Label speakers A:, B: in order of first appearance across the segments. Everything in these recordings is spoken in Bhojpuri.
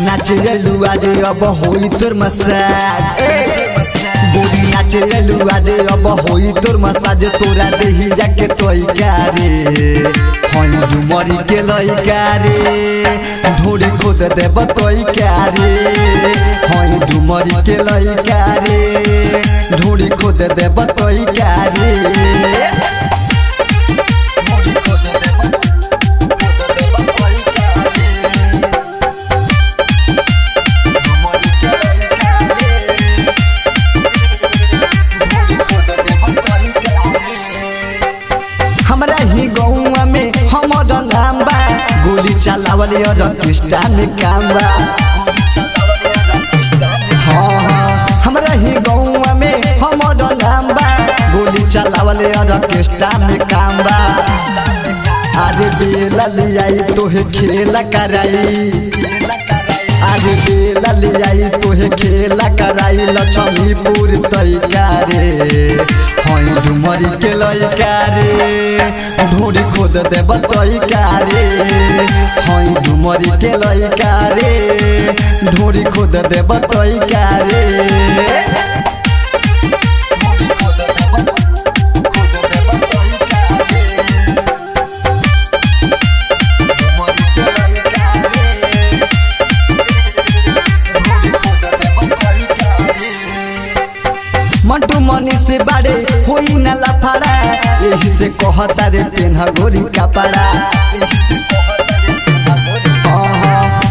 A: नाचलू आज अब होई तोर मसाज गोरी नाचलू आज अब होई तोर मसाज तोरा देही जाके तोइका रे हई डुमरी के लइका रे ढोरी खोद देब तोइका रे हई डुमरी के लइका रे ढोरी खोद देब तोइका रे हमरा ही गौवा में हमर नाम बा गोली चलावल ऑर्केस्ट्रा में काम बा हाँ हमरा ही गौवा में हमर नाम बा गोली चलावल ऑर्केस्ट्रा में काम बा अरे बेला लियाई तोहे खेला कराई अरे बेला लियाई तोहे खेला कराई लक्ष्मीपुर तैका रे हई डुमरी के लइका रे ढोरी खोद देब तैका रे हई डुमरी के लइका रे ढोरी खोद देब तैका रे मंटू मनी से बाड़े होई ना लफड़ा यही से कहता रे पेन्हा गोरी कपड़ा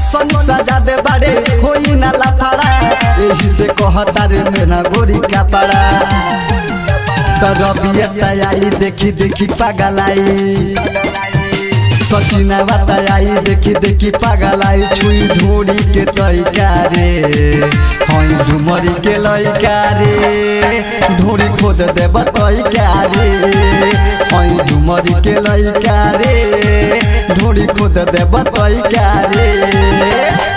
A: सनी सजा दे बाड़े होई ना लफड़ा यही से कहता रे पेन्हा गोरी कपड़ा तरबियत आई देखी देखी पागलाई सचिना बताई देखी देखी पागलाई छुई ढोरी के तैका रे हई डुमरी के लइका रे ढोरी खोद देब तैका रे हई डुमरी के लइका रे ढोरी खोद देब तैका रे।